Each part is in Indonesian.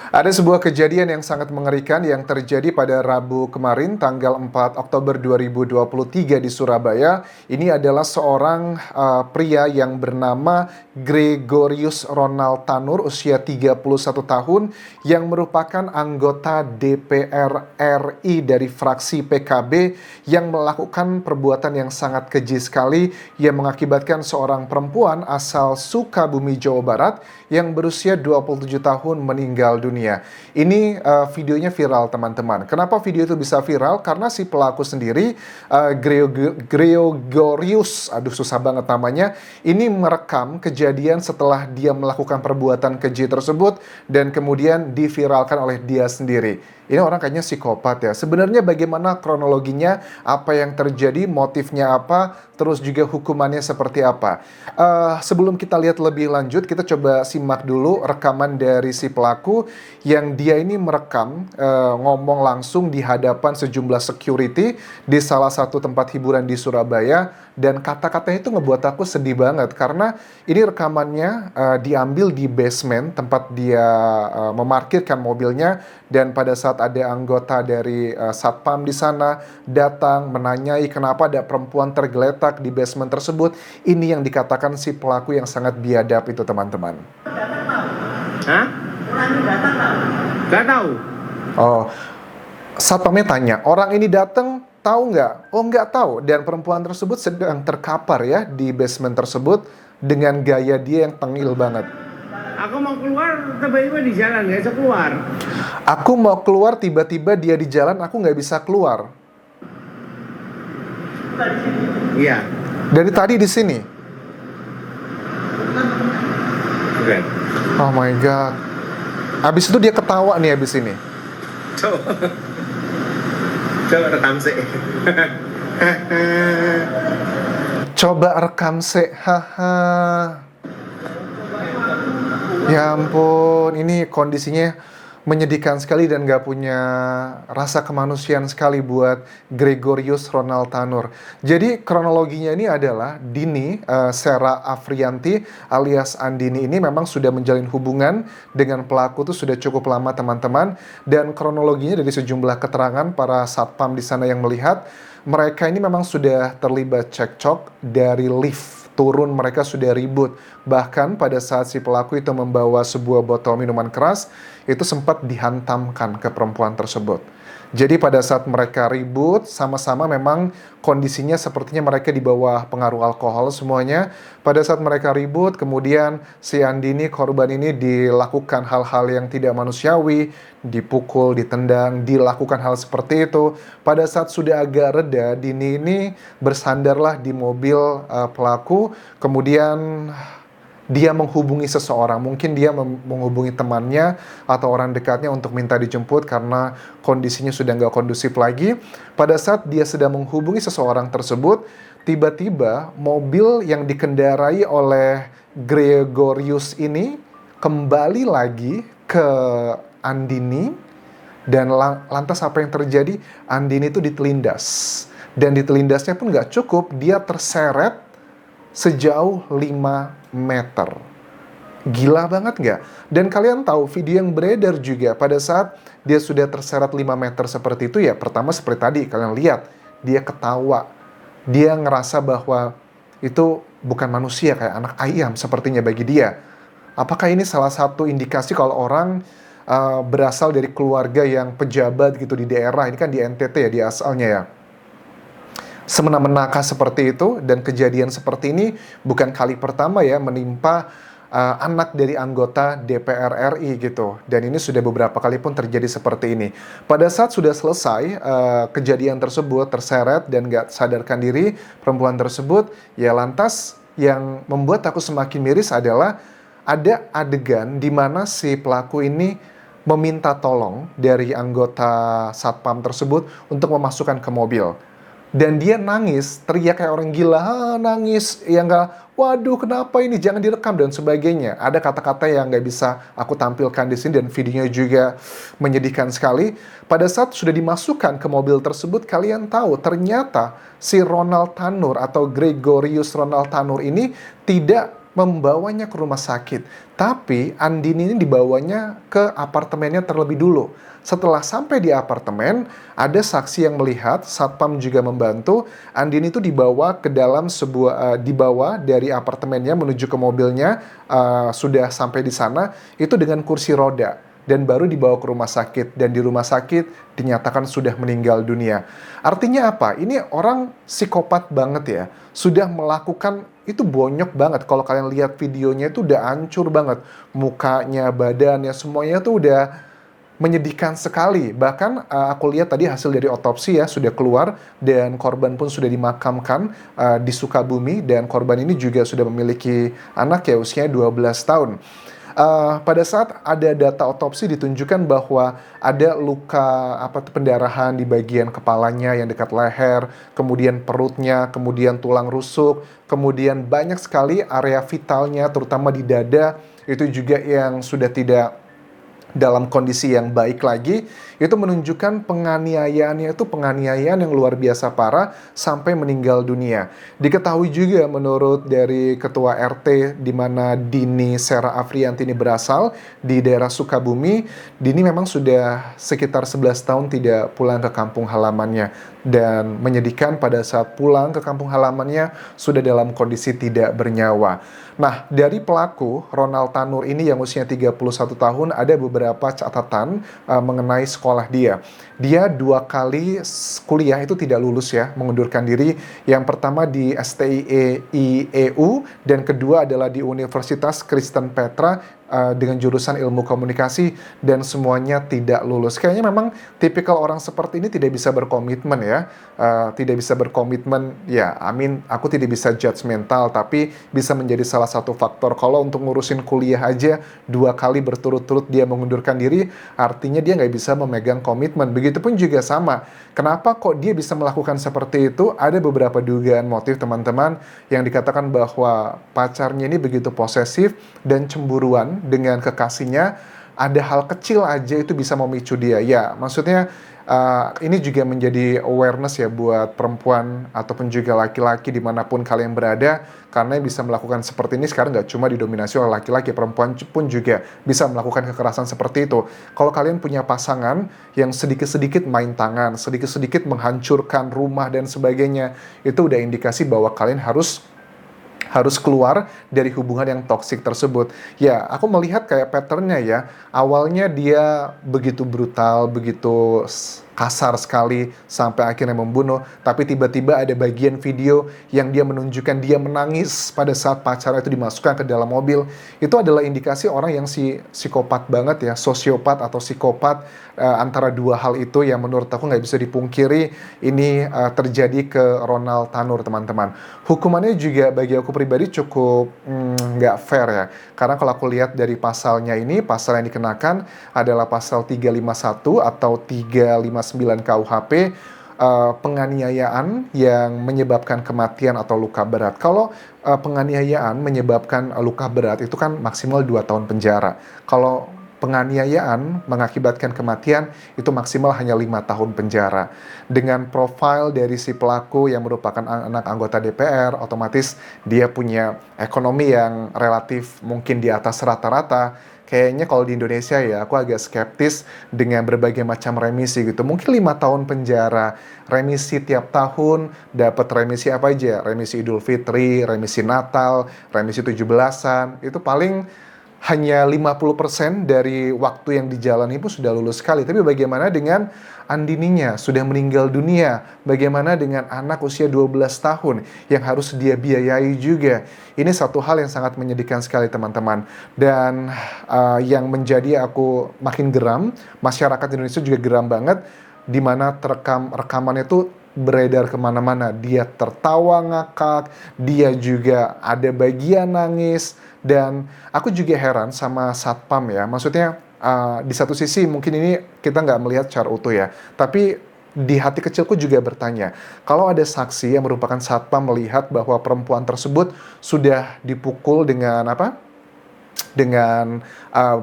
Ada sebuah kejadian yang sangat mengerikan yang terjadi pada Rabu kemarin, tanggal 4 Oktober 2023 di Surabaya. Ini adalah seorang pria yang bernama Gregorius Ronald Tanur, usia 31 tahun, yang merupakan anggota DPR RI dari fraksi PKB yang melakukan perbuatan yang sangat keji sekali yang mengakibatkan seorang perempuan asal Sukabumi, Jawa Barat yang berusia 27 tahun meninggal dunia. Ini videonya viral, teman-teman. Kenapa video itu bisa viral? Karena si pelaku sendiri, Gregorius, aduh susah banget namanya, ini merekam kejadian setelah dia melakukan perbuatan keji tersebut dan kemudian diviralkan oleh dia sendiri. Ini orang kayaknya psikopat ya. Sebenarnya bagaimana kronologinya, apa yang terjadi, motifnya apa, terus juga hukumannya seperti apa. Sebelum kita lihat lebih lanjut, kita coba simak dulu rekaman dari si pelaku yang dia ini merekam ngomong langsung di hadapan sejumlah security di salah satu tempat hiburan di Surabaya, dan kata-katanya itu ngebuat aku sedih banget karena ini rekamannya diambil di basement tempat dia memarkirkan mobilnya, dan pada saat ada anggota dari Satpam di sana datang menanyai kenapa ada perempuan tergeletak di basement tersebut. Ini yang dikatakan si pelaku yang sangat biadab itu, teman-teman. Hah? Orang ini datang tahu? Gak tahu. Oh, Satpamnya tanya, orang ini datang tahu nggak? Oh, nggak tahu. Dan perempuan tersebut sedang terkapar ya di basement tersebut dengan gaya dia yang tengil banget. Aku mau keluar, tiba-tiba di jalan, nggak bisa keluar. Aku mau keluar, tiba-tiba dia di jalan, aku nggak bisa keluar. Iya. Dari tadi di sini. Oke. Oh my god. Abis itu dia ketawa nih abis ini. Coba rekam sih. Coba rekam sih. Haha. Ya ampun, ini kondisinya menyedihkan sekali dan gak punya rasa kemanusiaan sekali buat Gregorius Ronald Tanur. Jadi kronologinya ini adalah Dini Sera Afrianti alias Andini ini memang sudah menjalin hubungan dengan pelaku tuh sudah cukup lama, teman-teman. Dan kronologinya dari sejumlah keterangan para satpam di sana yang melihat, mereka ini memang sudah terlibat cekcok dari lift. Turun mereka sudah ribut. Bahkan pada saat si pelaku itu membawa sebuah botol minuman keras, itu sempat dihantamkan ke perempuan tersebut. Jadi pada saat mereka ribut, sama-sama memang kondisinya sepertinya mereka di bawah pengaruh alkohol semuanya. Pada saat mereka ribut, kemudian si Andini, korban ini, dilakukan hal-hal yang tidak manusiawi, dipukul, ditendang, dilakukan hal seperti itu. Pada saat sudah agak reda, Dini ini bersandarlah di mobil pelaku, kemudian dia menghubungi seseorang, mungkin dia menghubungi temannya atau orang dekatnya untuk minta dijemput karena kondisinya sudah nggak kondusif lagi. Pada saat dia sedang menghubungi seseorang tersebut, tiba-tiba mobil yang dikendarai oleh Gregorius ini kembali lagi ke Andini, dan lantas apa yang terjadi? Andini itu ditelindas, dan ditelindasnya pun nggak cukup, dia terseret sejauh 5 meter. Gila banget nggak? Dan kalian tahu video yang beredar juga pada saat dia sudah terseret 5 meter seperti itu ya, pertama seperti tadi kalian lihat, dia ketawa. Dia ngerasa bahwa itu bukan manusia, kayak anak ayam sepertinya bagi dia. Apakah ini salah satu indikasi kalau orang berasal dari keluarga yang pejabat gitu di daerah, ini kan di NTT ya dia asalnya ya, semena-menakah seperti itu? Dan kejadian seperti ini bukan kali pertama ya menimpa anak dari anggota DPR RI gitu. Dan ini sudah beberapa kali pun terjadi seperti ini. Pada saat sudah selesai kejadian tersebut, terseret dan gak sadarkan diri perempuan tersebut, ya lantas yang membuat aku semakin miris adalah ada adegan di mana si pelaku ini meminta tolong dari anggota satpam tersebut untuk memasukkan ke mobil. Dan dia nangis, teriak kayak orang gila, nangis, ya nggak, waduh kenapa ini, jangan direkam dan sebagainya. Ada kata-kata yang nggak bisa aku tampilkan di sini dan videonya juga menyedihkan sekali. Pada saat sudah dimasukkan ke mobil tersebut, kalian tahu ternyata si Ronald Tanur atau Gregorius Ronald Tanur ini tidak membawanya ke rumah sakit. Tapi Andini ini dibawanya ke apartemennya terlebih dulu. Setelah sampai di apartemen, ada saksi yang melihat, satpam juga membantu, Andini itu dibawa ke dalam dibawa dari apartemennya menuju ke mobilnya, sudah sampai di sana, itu dengan kursi roda. Dan baru dibawa ke rumah sakit, dan di rumah sakit dinyatakan sudah meninggal dunia. Artinya apa? Ini orang psikopat banget ya, sudah melakukan, itu bonyok banget. Kalau kalian lihat videonya itu udah hancur banget, mukanya, badannya, semuanya tuh udah menyedihkan sekali. Bahkan aku lihat tadi hasil dari otopsi ya sudah keluar, dan korban pun sudah dimakamkan di Sukabumi, dan korban ini juga sudah memiliki anak ya, usianya 12 tahun. Pada saat ada data otopsi ditunjukkan bahwa ada luka pendarahan di bagian kepalanya yang dekat leher, kemudian perutnya, kemudian tulang rusuk, kemudian banyak sekali area vitalnya terutama di dada itu juga yang sudah tidak dalam kondisi yang baik lagi. Itu menunjukkan penganiayaannya itu penganiayaan yang luar biasa parah sampai meninggal dunia. Diketahui juga menurut dari ketua RT di mana Dini Sera Afrianti ini berasal di daerah Sukabumi, Dini memang sudah sekitar 11 tahun tidak pulang ke kampung halamannya, dan menyedihkan pada saat pulang ke kampung halamannya sudah dalam kondisi tidak bernyawa. Nah, dari pelaku Ronald Tanur ini yang usianya 31 tahun, ada beberapa catatan mengenai sekolah dia. Dia 2 kali kuliah itu tidak lulus ya, mengundurkan diri. Yang pertama di STIEU, dan kedua adalah di Universitas Kristen Petra dengan jurusan ilmu komunikasi, dan semuanya tidak lulus. Kayaknya memang tipikal orang seperti ini tidak bisa berkomitmen ya, tidak bisa berkomitmen ya. Aku tidak bisa judgmental, tapi bisa menjadi salah satu faktor. Kalau untuk ngurusin kuliah aja 2 kali berturut-turut dia mengundurkan diri, artinya dia nggak bisa memegang komitmen. Begitupun juga sama, kenapa kok dia bisa melakukan seperti itu? Ada beberapa dugaan motif teman-teman, yang dikatakan bahwa pacarnya ini begitu posesif dan cemburuan dengan kekasihnya. Ada hal kecil aja itu bisa memicu dia. Ya, maksudnya ini juga menjadi awareness ya buat perempuan ataupun juga laki-laki dimanapun kalian berada, karena bisa melakukan seperti ini sekarang nggak cuma didominasi oleh laki-laki, perempuan pun juga bisa melakukan kekerasan seperti itu. Kalau kalian punya pasangan yang sedikit-sedikit main tangan, sedikit-sedikit menghancurkan rumah dan sebagainya, itu udah indikasi bahwa kalian harus keluar dari hubungan yang toksik tersebut. Ya, aku melihat kayak patternnya ya. Awalnya dia begitu brutal, begitu kasar sekali, sampai akhirnya membunuh. Tapi tiba-tiba ada bagian video yang dia menunjukkan dia menangis pada saat pacarnya itu dimasukkan ke dalam mobil. Itu adalah indikasi orang yang psikopat banget ya, sosiopat atau psikopat. Antara dua hal itu yang menurut aku nggak bisa dipungkiri ini terjadi ke Ronald Tanur, teman-teman. Hukumannya juga bagi aku pribadi cukup nggak fair ya. Karena kalau aku lihat dari pasalnya ini, pasal yang dikenakan adalah pasal 351 atau 359 KUHP, penganiayaan yang menyebabkan kematian atau luka berat. Kalau penganiayaan menyebabkan luka berat itu kan maksimal 2 tahun penjara. Kalau penganiayaan mengakibatkan kematian itu maksimal hanya 5 tahun penjara. Dengan profil dari si pelaku yang merupakan anak anggota DPR, otomatis dia punya ekonomi yang relatif mungkin di atas rata-rata. Kayaknya kalau di Indonesia ya, aku agak skeptis dengan berbagai macam remisi gitu. Mungkin 5 tahun penjara, remisi tiap tahun, dapat remisi apa aja? Remisi Idul Fitri, remisi Natal, remisi 17-an, itu paling hanya 50% dari waktu yang dijalani pun sudah lulus sekali. Tapi bagaimana dengan Andininya sudah meninggal dunia? Bagaimana dengan anak usia 12 tahun yang harus dia biayai juga? Ini satu hal yang sangat menyedihkan sekali, teman-teman. Dan yang menjadi aku makin geram, masyarakat Indonesia juga geram banget, di mana rekamannya itu beredar kemana-mana. Dia tertawa ngakak, dia juga ada bagian nangis. Dan aku juga heran sama satpam ya, maksudnya di satu sisi mungkin ini kita nggak melihat secara utuh ya, tapi di hati kecilku juga bertanya, kalau ada saksi yang merupakan satpam melihat bahwa perempuan tersebut sudah dipukul dengan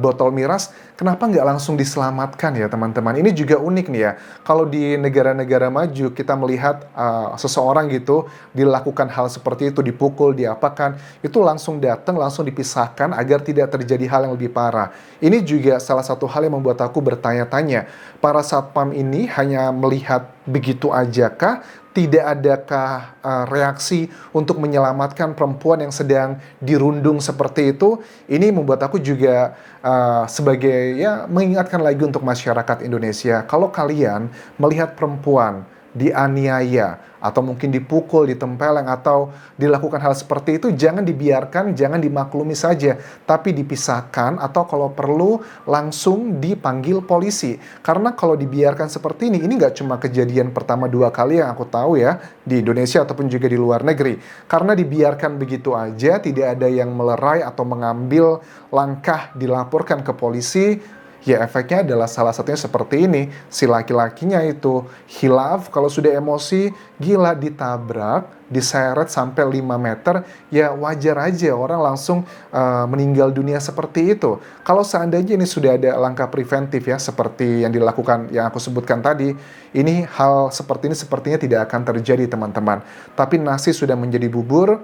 botol miras, kenapa nggak langsung diselamatkan ya teman-teman? Ini juga unik nih ya. Kalau di negara-negara maju kita melihat seseorang gitu dilakukan hal seperti itu, dipukul, diapakan, itu langsung datang, langsung dipisahkan agar tidak terjadi hal yang lebih parah. Ini juga salah satu hal yang membuat aku bertanya-tanya, para satpam ini hanya melihat begitu aja kah? Tidak adakah reaksi untuk menyelamatkan perempuan yang sedang dirundung seperti itu? Ini membuat aku juga sebagai ya mengingatkan lagi untuk masyarakat Indonesia, kalau kalian melihat perempuan dianiaya atau mungkin dipukul, ditempeleng atau dilakukan hal seperti itu, jangan dibiarkan, jangan dimaklumi saja, tapi dipisahkan atau kalau perlu langsung dipanggil polisi. Karena kalau dibiarkan seperti ini nggak cuma kejadian pertama 2 kali yang aku tahu ya di Indonesia ataupun juga di luar negeri. Karena dibiarkan begitu aja, tidak ada yang melerai atau mengambil langkah dilaporkan ke polisi, ya efeknya adalah salah satunya seperti ini. Si laki-lakinya itu hilaf, kalau sudah emosi, gila, ditabrak, diseret sampai 5 meter, ya wajar aja orang langsung meninggal dunia seperti itu. Kalau seandainya ini sudah ada langkah preventif ya, seperti yang dilakukan, yang aku sebutkan tadi, ini hal seperti ini sepertinya tidak akan terjadi teman-teman. Tapi nasi sudah menjadi bubur,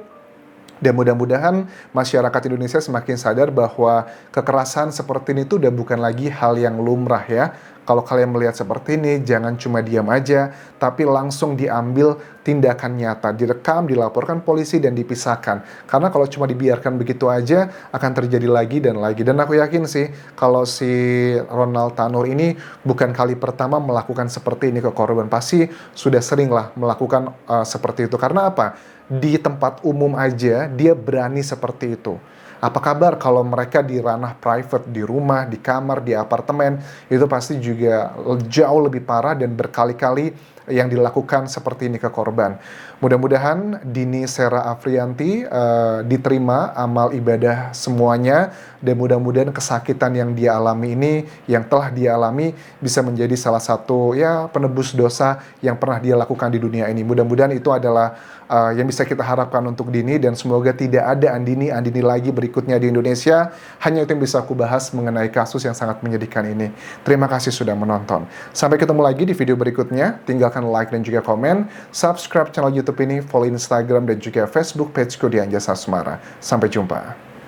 dan mudah-mudahan masyarakat Indonesia semakin sadar bahwa kekerasan seperti ini tuh udah bukan lagi hal yang lumrah ya. Kalau kalian melihat seperti ini, jangan cuma diam aja, tapi langsung diambil tindakan nyata, direkam, dilaporkan polisi, dan dipisahkan. Karena kalau cuma dibiarkan begitu aja, akan terjadi lagi dan lagi. Dan aku yakin sih, kalau si Ronald Tanur ini bukan kali pertama melakukan seperti ini ke korban. Pasti sudah sering lah melakukan seperti itu. Karena apa? Di tempat umum aja dia berani seperti itu. Apa kabar kalau mereka di ranah private, di rumah, di kamar, di apartemen, itu pasti juga jauh lebih parah dan berkali-kali yang dilakukan seperti ini ke korban. Mudah-mudahan Dini Sera Afrianti diterima amal ibadah semuanya, dan mudah-mudahan kesakitan yang dia alami ini, yang telah dia alami, bisa menjadi salah satu ya penebus dosa yang pernah dia lakukan di dunia ini. Mudah-mudahan itu adalah yang bisa kita harapkan untuk Dini, dan semoga tidak ada Andini lagi berikutnya di Indonesia. Hanya itu yang bisa aku bahas mengenai kasus yang sangat menyedihkan ini. Terima kasih sudah menonton. Sampai ketemu lagi di video berikutnya. Tinggalkan like dan juga komen. Subscribe channel YouTube ini, follow Instagram dan juga Facebook pageku Dian Jasa Asmara. Sampai jumpa.